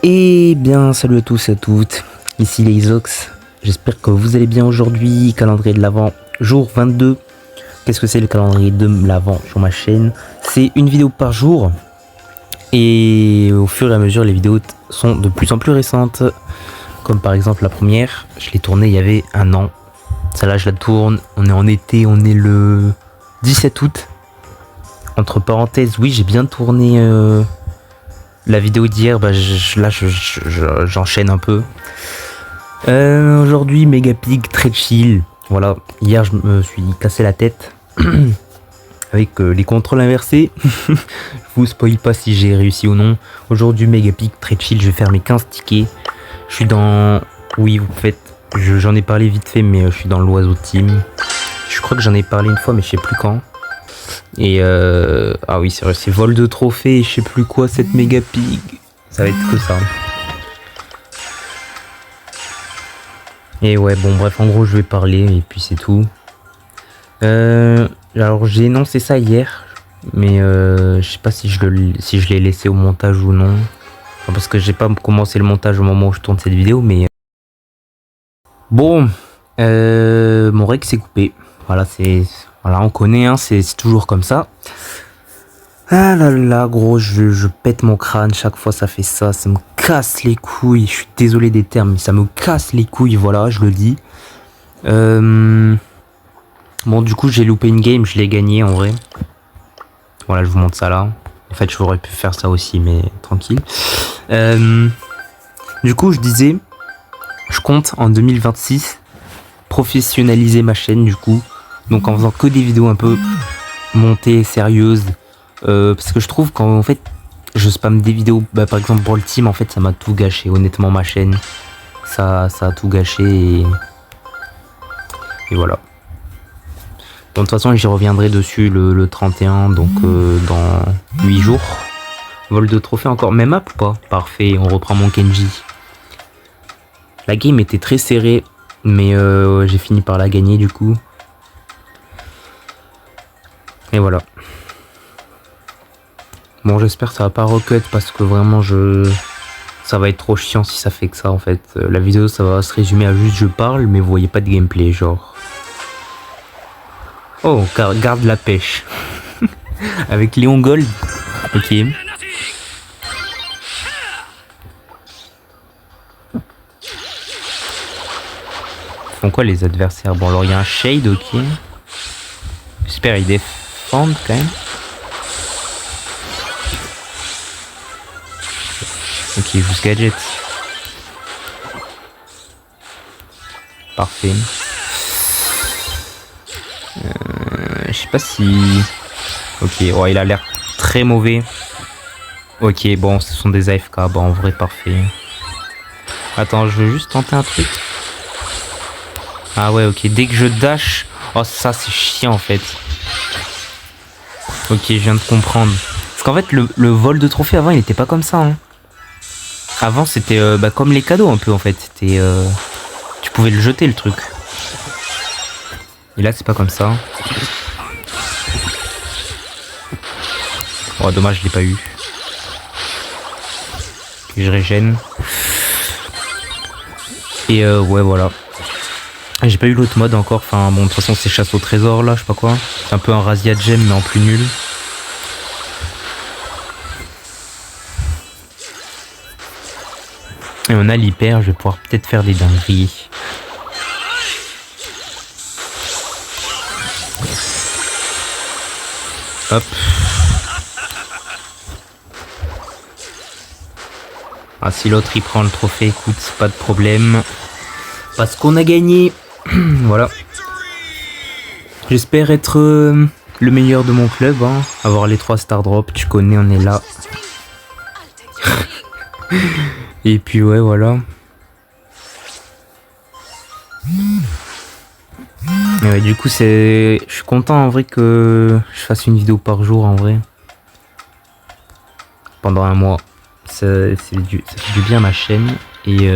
Et bien, salut à tous et à toutes, ici les Isox, j'espère que vous allez bien aujourd'hui, calendrier de l'Avent, jour 22. Qu'est-ce que c'est le calendrier de l'Avent sur ma chaîne? C'est une vidéo par jour, et au fur et à mesure les vidéos sont de plus en plus récentes, comme par exemple la première, je l'ai tournée il y avait un an, celle-là je la tourne, on est en été, on est le 17 août, entre parenthèses, oui j'ai bien tourné... La vidéo d'hier, bah, j'enchaîne un peu. Aujourd'hui, Megapig, très chill. Voilà, hier je me suis cassé la tête avec les contrôles inversés. Je vous spoil pas si j'ai réussi ou non. Aujourd'hui, Megapig, très chill, je vais faire mes 15 tickets. Je suis dans... Oui, vous faites... J'en ai parlé vite fait, mais je suis dans l'oiseau team. Je crois que j'en ai parlé une fois, mais je sais plus quand. Et ah oui c'est vrai, c'est vol de trophée, je sais plus quoi, cette Megapig. Ça va être que ça. Et ouais bon bref en gros je vais parler et puis c'est tout. Alors j'ai énoncé ça hier, mais je sais pas si je l'ai laissé au montage ou non. Enfin, parce que j'ai pas commencé le montage au moment où je tourne cette vidéo, mais bon mon rec s'est coupé. Voilà c'est... Voilà on connaît hein, c'est toujours comme ça. Ah là là, gros, je pète mon crâne, chaque fois ça fait ça, ça me casse les couilles, je suis désolé des termes, mais ça me casse les couilles, voilà, je le dis. Bon, du coup, j'ai loupé une game, je l'ai gagné en vrai. Voilà, je vous montre ça là. En fait, j'aurais pu faire ça aussi, mais tranquille. Du coup, je disais, je compte en 2026 professionnaliser ma chaîne, du coup. Donc en faisant que des vidéos un peu montées, sérieuses. Parce que je trouve qu'en fait je spamme des vidéos, bah, par exemple Brawl Team, en fait ça m'a tout gâché, honnêtement ma chaîne ça a tout gâché et voilà. Bon, de toute façon j'y reviendrai dessus le 31, donc dans 8 jours. Vol de trophée encore, même map ou pas? Parfait, on reprend mon Kenji. La game était très serrée, mais j'ai fini par la gagner du coup. Et voilà. Bon, j'espère que ça va pas recut parce que vraiment ça va être trop chiant si ça fait que ça en fait. La vidéo ça va se résumer à juste je parle mais vous voyez pas de gameplay genre. Oh, garde la pêche. Avec Léon Gold. Ok. Ils font quoi les adversaires? Bon alors il y a un shade, ok. J'espère ils défendent quand même. Ok, juste gadget. Parfait. Je sais pas si... Ok, oh, il a l'air très mauvais. Ok, bon, ce sont des AFK. Bon, en vrai, parfait. Attends, je veux juste tenter un truc. Ah ouais, ok, dès que je dash... Oh, ça, c'est chiant, en fait. Ok, je viens de comprendre. Parce qu'en fait, le vol de trophée, avant, il était pas comme ça, hein. Avant, c'était bah, comme les cadeaux, un peu, en fait. C'était... Tu pouvais le jeter, le truc. Et là, c'est pas comme ça. Oh, dommage, je l'ai pas eu. Et je régène. Et ouais, voilà. J'ai pas eu l'autre mode encore. Enfin, bon, de toute façon, c'est chasse au trésor, là, je sais pas quoi. C'est un peu un Razia Gem, mais en plus nul. Et on a l'hyper, je vais pouvoir peut-être faire des dingueries. Hop. Ah, si l'autre il prend le trophée, écoute, c'est pas de problème. Parce qu'on a gagné. Voilà. J'espère être le meilleur de mon club. Hein. Avoir les 3 star drops, tu connais, on est là. Et puis ouais, voilà. Et ouais, du coup, je suis content en vrai que je fasse une vidéo par jour en vrai. Pendant un mois. Ça fait du bien à ma chaîne. Et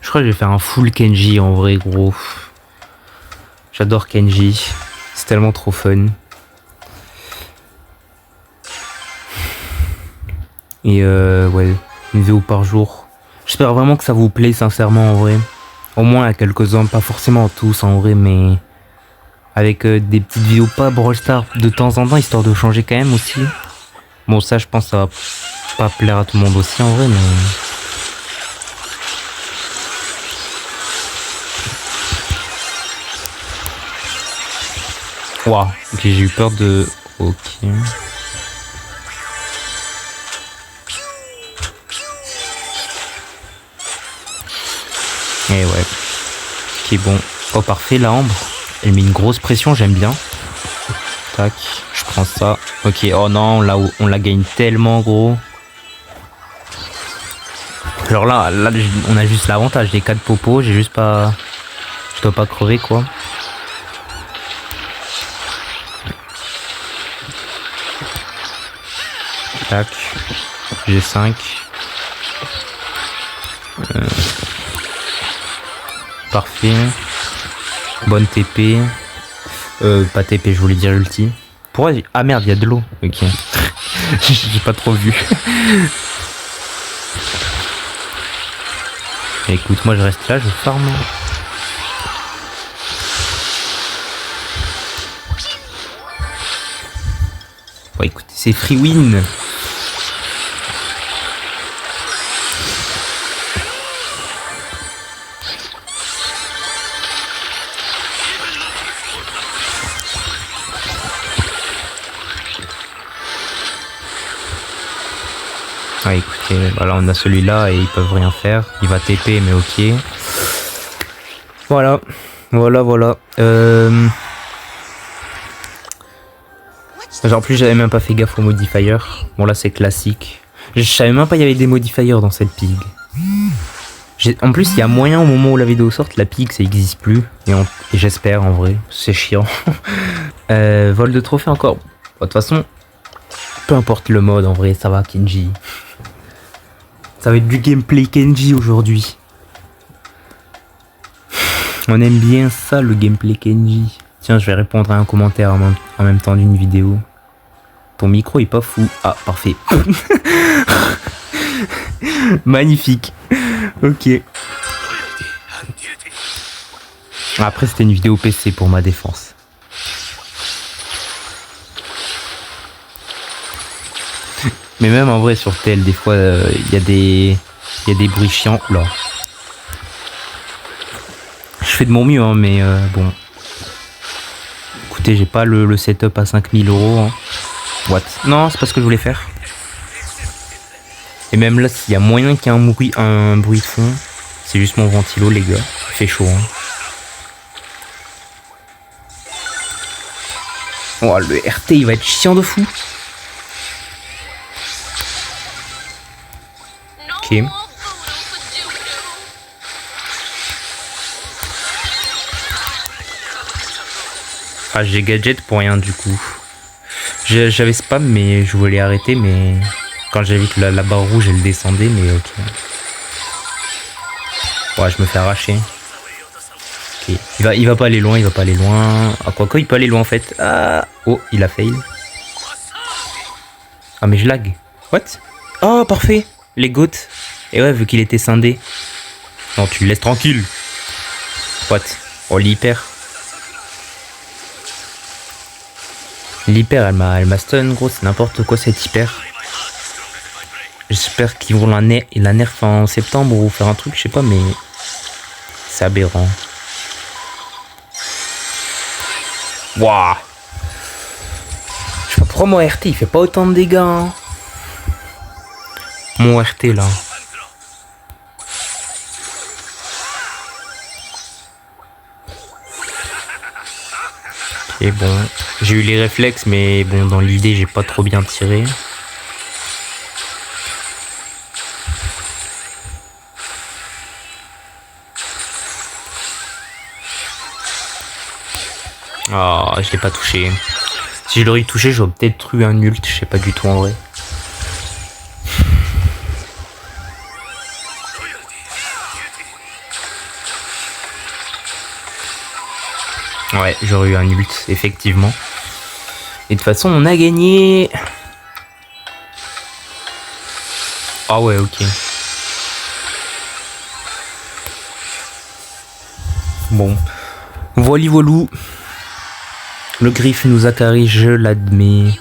je crois que je vais faire un full Kenji en vrai, gros. J'adore Kenji. C'est tellement trop fun. Et ouais, une vidéo par jour. J'espère vraiment que ça vous plaît sincèrement en vrai. Au moins à quelques-uns, pas forcément tous en vrai, mais avec des petites vidéos pas Brawl Stars de temps en temps, histoire de changer quand même aussi. Bon ça je pense que ça va pas plaire à tout le monde aussi en vrai, mais... Waouh, ok, j'ai eu peur de... Ok. Et ouais. Ok, bon. Oh, parfait, la Ambre. Elle met une grosse pression, j'aime bien. Tac, je prends ça. Ok, oh non, on la gagne tellement, gros. Genre là, on a juste l'avantage des 4 popos, j'ai juste pas... Je dois pas crever, quoi. Tac. J'ai 5. Parfait. Bonne TP. Pas TP, je voulais dire ulti. Pourquoi ah merde, il y a de l'eau. Ok. J'ai pas trop vu. Écoute, moi je reste là, je farm. Bon, écoute, c'est free win. Ouais, écoutez, voilà, on a celui-là et ils peuvent rien faire. Il va TP, mais ok. Voilà, voilà. En plus, j'avais même pas fait gaffe aux modifiers. Bon, là, c'est classique. Je savais même pas qu'il y avait des modifiers dans cette pig. En plus, il y a moyen au moment où la vidéo sort, la pig, ça existe plus. Et j'espère, en vrai. C'est chiant. Vol de trophée encore. Bon, de toute façon, peu importe le mode, en vrai, ça va, Kenji. Ça va être du gameplay Kenji aujourd'hui. On aime bien ça, le gameplay Kenji. Tiens, je vais répondre à un commentaire en même temps d'une vidéo. Ton micro est pas fou. Ah, parfait. Magnifique. Ok. Après, c'était une vidéo PC pour ma défense. Mais même en vrai, sur TL, des fois, il y a des bruits chiants. Oula. Je fais de mon mieux, hein, mais bon. Écoutez, j'ai pas le setup à 5000 €. Hein. What? Non, c'est pas ce que je voulais faire. Et même là, s'il y a moyen qu'il y ait un bruit de fond, c'est juste mon ventilo, les gars. Il fait chaud. Hein. Oh, le RT, il va être chiant de fou. Ok. Ah, j'ai gadget pour rien du coup. J'avais spam, mais je voulais arrêter, mais quand j'ai vu que la barre rouge elle descendait, mais ok. Ouais, je me fais arracher. Ok. Il va pas aller loin, Ah, quoi, il peut aller loin en fait. Ah, oh, il a fail. Ah, mais je lag. What? Oh, parfait. Les goats. Et ouais, vu qu'il était scindé. Non, tu le laisses tranquille. What? Oh, l'hyper. L'hyper, elle m'a stun, gros, c'est n'importe quoi cette hyper. J'espère qu'ils vont la nerf en septembre ou faire un truc, je sais pas, mais c'est aberrant. Waouh! Je sais pas pourquoi mon RT il fait pas autant de dégâts. Hein. Mon RT là. Et bon, j'ai eu les réflexes, mais bon, dans l'idée, j'ai pas trop bien tiré. Oh, je l'ai pas touché. Si je l'aurais touché, j'aurais peut-être eu un ult, je sais pas du tout en vrai. Ouais, j'aurais eu un ult, effectivement. Et de toute façon, on a gagné. Ah ouais, ok. Bon. Voilà, voilou. Le griffe nous a carré, je l'admets.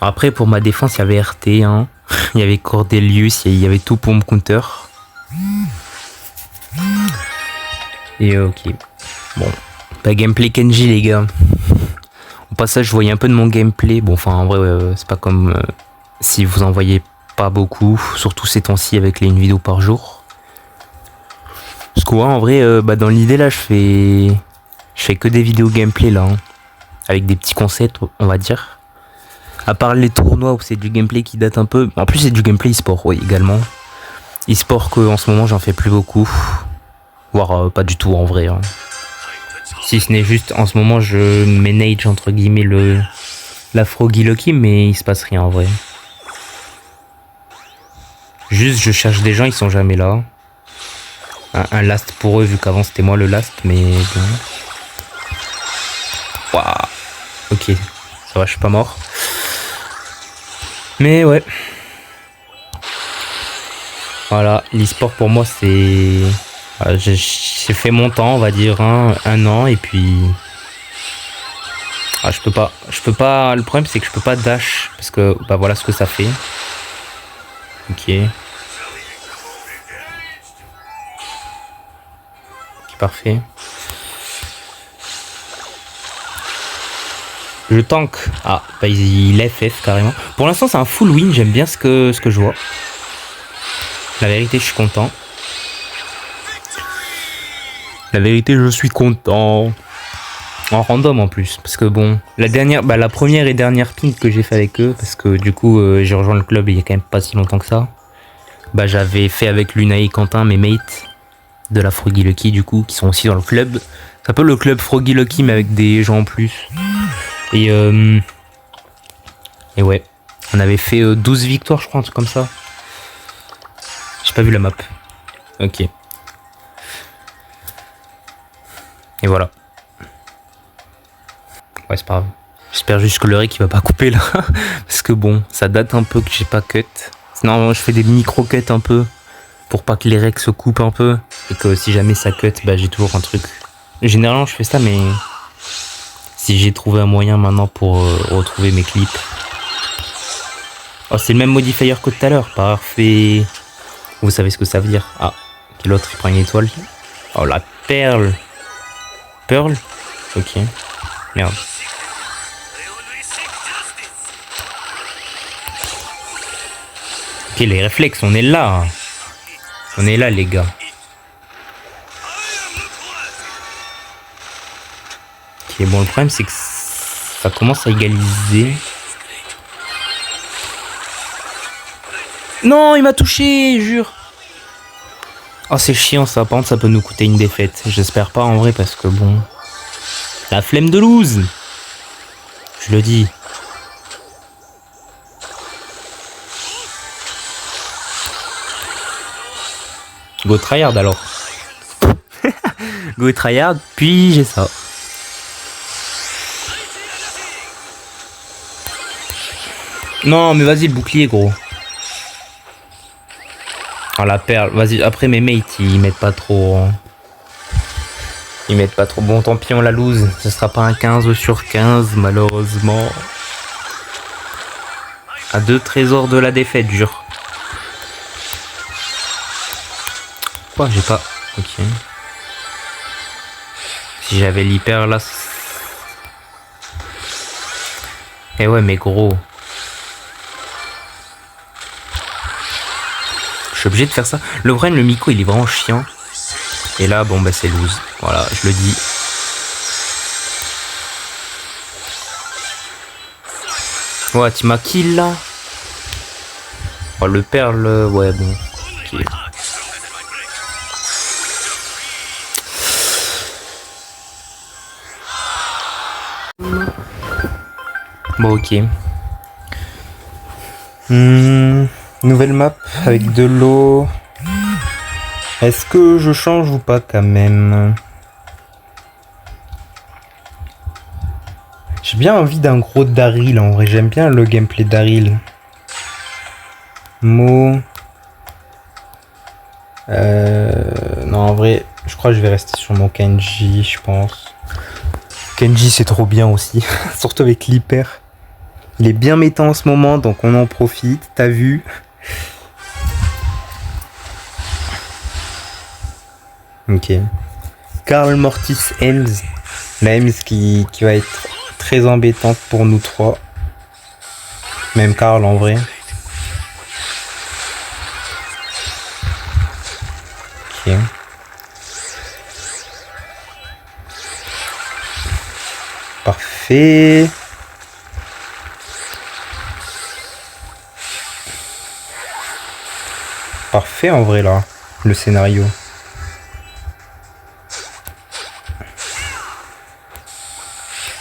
Après, pour ma défense, il y avait RT, hein. Il y avait Cordelius, il y avait tout pour me counter. Et ok. Bon. Pas gameplay Kenji, les gars. Au passage, je voyais un peu de mon gameplay. Bon, enfin, en vrai, c'est pas comme si vous en voyez pas beaucoup. Surtout ces temps-ci avec les une vidéo par jour. Parce que, ouais, en vrai, dans l'idée, là, je fais que des vidéos gameplay, là. Hein. Avec des petits concepts, on va dire. À part les tournois où c'est du gameplay qui date un peu. En plus, c'est du gameplay e-sport, oui, également. E-sport qu'en ce moment, j'en fais plus beaucoup. Voire pas du tout, en vrai. Hein. Si ce n'est juste, en ce moment, je manage, entre guillemets, la Froggy Lucky, mais il se passe rien, en vrai. Juste, je cherche des gens, ils sont jamais là. Un last pour eux, vu qu'avant, c'était moi le last, mais bon. Waouh. Ok, ça va, je suis pas mort. Mais ouais. Voilà, l'e-sport pour moi c'est... J'ai fait mon temps, on va dire, un an, et puis... Ah, je peux pas... Le problème c'est que je peux pas dash, parce que, bah voilà ce que ça fait. Ok. Ok, parfait. Je tank. Ah, bah il FF carrément. Pour l'instant c'est un full win, j'aime bien ce que je vois. La vérité, je suis content. La vérité, je suis content. En random en plus. Parce que bon, la première et dernière ping que j'ai fait avec eux, parce que du coup, j'ai rejoint le club il y a quand même pas si longtemps que ça. Bah, j'avais fait avec Luna et Quentin, mes mates de la Froggy Lucky, du coup, qui sont aussi dans le club. C'est un peu le club Froggy Lucky, mais avec des gens en plus. Et ouais, on avait fait 12 victoires, je crois, un truc comme ça. J'ai pas vu la map. Ok. Et voilà. Ouais, c'est pas grave. J'espère juste que le rec il va pas couper là. Parce que bon, ça date un peu que j'ai pas cut. Sinon, je fais des micro-cuts un peu. Pour pas que les recs se coupent un peu. Et que si jamais ça cut, bah j'ai toujours un truc. Généralement, je fais ça, mais... Si j'ai trouvé un moyen maintenant pour retrouver mes clips. Oh, c'est le même modifier que tout à l'heure. Parfait. Vous savez ce que ça veut dire. Ah, quel autre il prend une étoile. Oh, la perle. Pearl. Ok. Merde. Ok, les réflexes, on est là. On est là, les gars. Ok, bon, le problème, c'est que ça commence à égaliser. Non, il m'a touché, jure. Oh, c'est chiant, ça. Par contre, ça peut nous coûter une défaite. J'espère pas, en vrai, parce que bon... La flemme de lose. Je le dis. Go tryhard alors. Go tryhard, puis j'ai ça. Non, mais vas-y, le bouclier, gros. Ah, la perle. Vas-y, après mes mates, ils mettent pas trop. Hein. Ils mettent pas trop. Bon, tant pis, on la lose. Ce sera pas un 15 sur 15, malheureusement. À 2 trésors de la défaite, jure. Quoi, j'ai pas... Ok. Si j'avais l'hyper là... Eh ouais, mais gros... Je suis obligé de faire ça. Le vrai, le Miko, il est vraiment chiant. Et là, bon, bah c'est lose. Voilà, je le dis. Ouais, tu m'as kill là. Oh, le perle, ouais, bon. Ok. Bon, ok. Nouvelle map avec de l'eau. Est-ce que je change ou pas quand même? J'ai bien envie d'un gros Daryl en vrai. J'aime bien le gameplay Daryl. Mo. Non, en vrai, je crois que je vais rester sur mon Kenji, je pense. Kenji, c'est trop bien aussi. Surtout avec l'hyper. Il est bien méta en ce moment, donc on en profite. T'as vu? Ok. Karl Mortis Helms. La Helms qui va être très embêtante pour nous trois. Même Karl en vrai. Ok. Parfait. Parfait en vrai là, le scénario.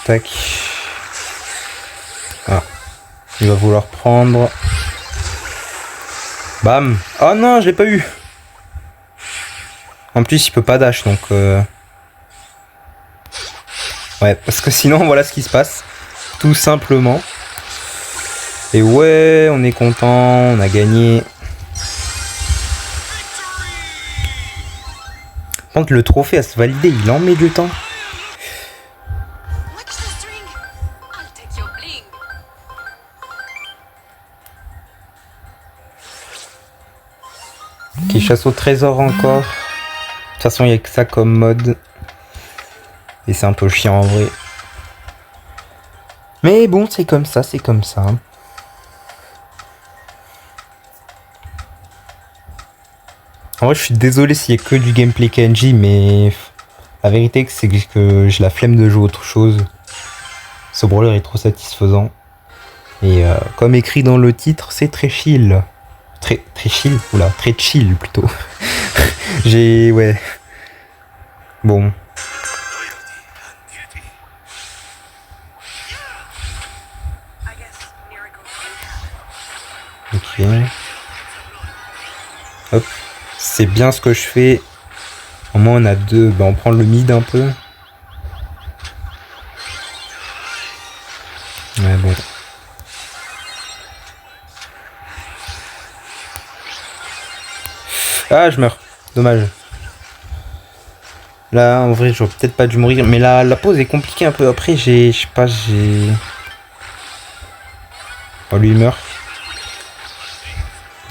Tac. Ah. Il va vouloir prendre. Bam. Oh non, je l'ai pas eu. En plus, il peut pas dash, donc... Ouais, parce que sinon, voilà ce qui se passe. Tout simplement. Et ouais, on est content, on a gagné. Par contre, le trophée à se valider, il en met du temps. Qui chasse au trésor encore. De toute façon, il n'y a que ça comme mode. Et c'est un peu chiant en vrai. Mais bon, c'est comme ça, c'est comme ça. En vrai, je suis désolé s'il n'y a que du gameplay Kenji, mais la vérité, c'est que j'ai la flemme de jouer autre chose. Ce brawler est trop satisfaisant. Et comme écrit dans le titre, c'est très chill. Très chill, oula, très chill plutôt. Ouais. Bon. Ok. Hop. C'est bien ce que je fais. Au moins on a deux. Bah, on prend le mid un peu. Ouais, bon. Ah, je meurs. Dommage. Là, en vrai, j'aurais peut-être pas dû mourir. Mais la pause est compliquée un peu. Après, je sais pas, Oh, lui, il meurt.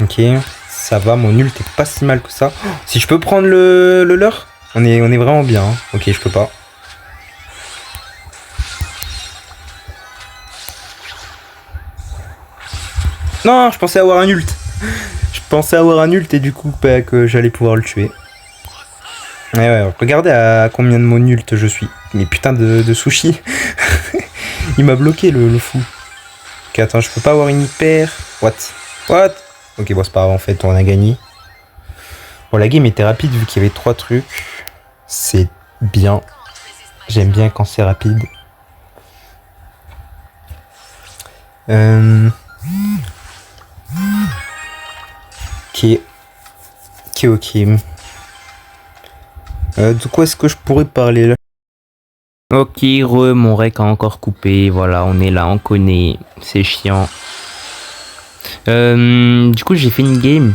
Ok. Ça va, mon ult est pas si mal que ça. Oh, si je peux prendre le leur, on est vraiment bien. Hein. Ok, je peux pas. Non, je pensais avoir un ult. Je pensais avoir un ult et du coup bah, que j'allais pouvoir le tuer. Ouais, regardez à combien de mon ult je suis. Mais putain de sushi. Il m'a bloqué le fou. Ok, attends, je peux pas avoir une hyper. What? Ok, bon, c'est pas grave, en fait, on a gagné. Bon, la game était rapide vu qu'il y avait 3 trucs. C'est bien. J'aime bien quand c'est rapide. Ok. Ok. De quoi est-ce que je pourrais parler là? Ok, mon rec a encore coupé. Voilà, on est là, on connaît. C'est chiant. Du coup, j'ai fait une game.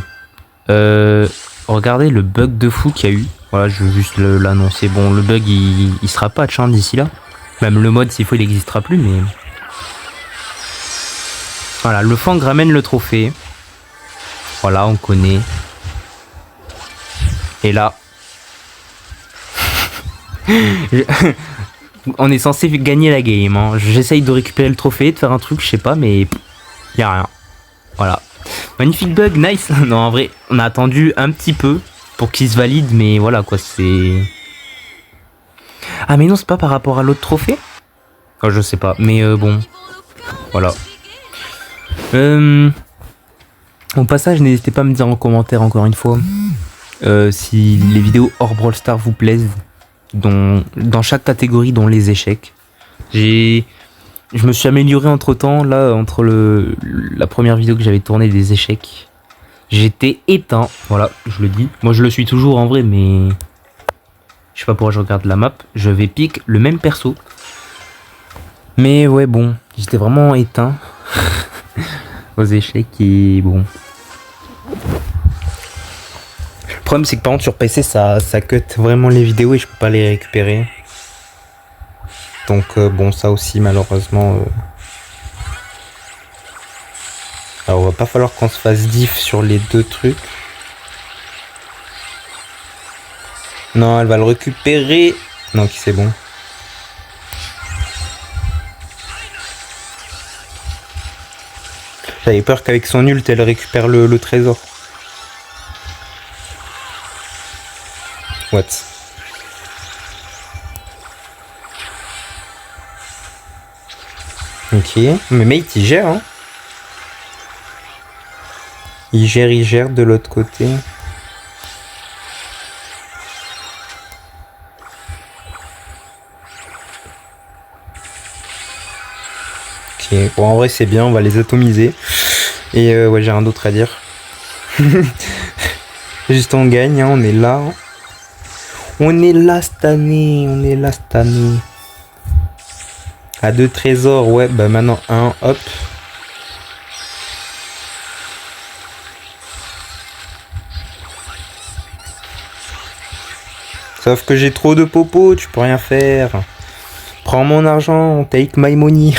Regardez le bug de fou qu'il y a eu. Voilà, je veux juste l'annoncer. Bon, le bug, il sera patch hein, d'ici là. Même le mode, s'il faut, il n'existera plus, mais... Voilà, le Fang ramène le trophée. Voilà, on connaît. Et là... on est censé gagner la game. Hein. J'essaye de récupérer le trophée, de faire un truc, je sais pas, mais... Y a rien. Voilà. Magnifique bug, nice. Non, en vrai, on a attendu un petit peu pour qu'il se valide, mais voilà quoi, c'est... Ah mais non, c'est pas par rapport à l'autre trophée? Oh, je sais pas, mais bon. Voilà. Au passage, n'hésitez pas à me dire en commentaire encore une fois si les vidéos hors Brawl Stars vous plaisent, dans chaque catégorie, dont les échecs. Je me suis amélioré entre temps, là, entre la première vidéo que j'avais tournée des échecs. J'étais éteint, voilà, je le dis. Moi, je le suis toujours en vrai, mais... Je sais pas pourquoi je regarde la map. Je vais pick le même perso. Mais ouais, bon, j'étais vraiment éteint aux échecs et bon... problème c'est que par contre sur PC ça cut vraiment les vidéos et je peux pas les récupérer. Donc bon, ça aussi malheureusement. Alors va pas falloir qu'on se fasse diff sur les deux trucs. Non, elle va le récupérer. Non, qui c'est bon. J'avais peur qu'avec son ult, elle récupère le trésor. What? Ok, mais mate il gère, hein. Il gère de l'autre côté. Ok, bon en vrai c'est bien, on va les atomiser. Et ouais, j'ai rien d'autre à dire. Juste on gagne, hein, on est là. On est là cette année, À 2 trésors, ouais, bah maintenant un, hop. Sauf que j'ai trop de popos, tu peux rien faire. Prends mon argent, take my money.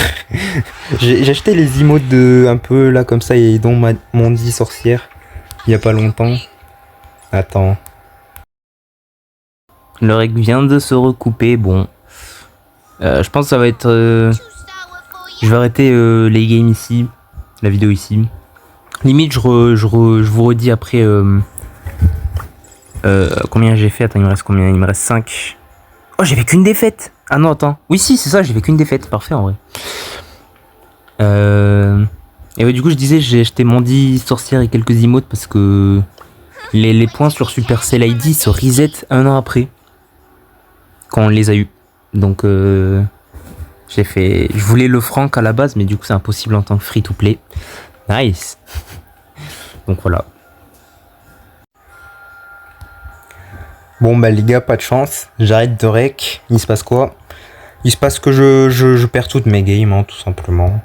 J'ai acheté les emotes de un peu là comme ça et dont m'ont dit sorcière il y a pas longtemps. Attends. Le règle vient de se recouper, bon. Je pense que ça va être... Je vais arrêter les games ici, la vidéo ici. Limite, je vous redis après... combien j'ai fait? Attends, il me reste combien? Il me reste 5. Oh, j'ai fait qu'une défaite. Ah non, attends. Oui, si, c'est ça, j'ai fait qu'une défaite. Parfait, en vrai. Et ouais, du coup, je disais, j'ai acheté Mandy, sorcière et quelques emotes parce que les points sur Supercell ID se reset un an après. Quand on les a eu. Donc, j'ai fait... Je voulais le franc à la base, mais du coup, c'est impossible en tant que free-to-play. Nice. Donc, voilà. Bon bah les gars, pas de chance, j'arrête de rec, il se passe quoi? Il se passe que je perds toutes mes games, hein, tout simplement.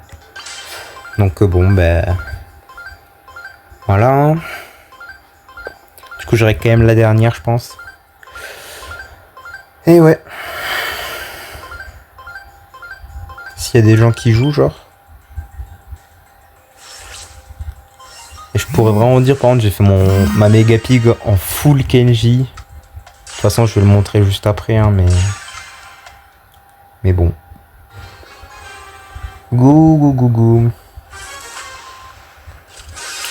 Donc bon bah... Voilà. Du coup j'aurai quand même la dernière je pense. Et ouais. S'il y a des gens qui jouent genre. Et je pourrais vraiment dire par contre j'ai fait ma méga pig en full Kenji. De toute façon, je vais le montrer juste après, hein, mais bon. Go.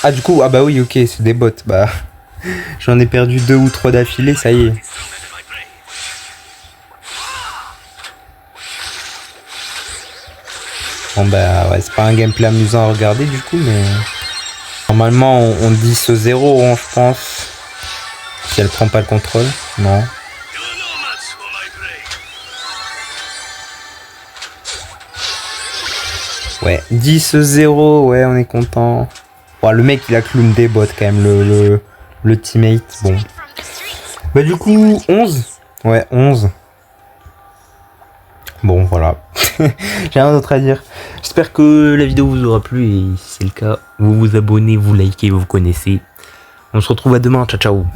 Ah, du coup, ah bah oui, ok, c'est des bots. Bah, j'en ai perdu 2 ou 3 d'affilée, ça y est. Bon bah, ouais, c'est pas un gameplay amusant à regarder du coup, mais... Normalement, on dit ce 0, hein, je pense. Si elle prend pas le contrôle, non. Ouais, 10-0, ouais, on est content. Bon, le mec, il a clown des bots quand même, le teammate. Bon. Bah du coup, 11. Ouais, 11. Bon, voilà. J'ai rien d'autre à dire. J'espère que la vidéo vous aura plu et si c'est le cas, vous vous abonnez, vous likez, vous connaissez. On se retrouve à demain, ciao ciao.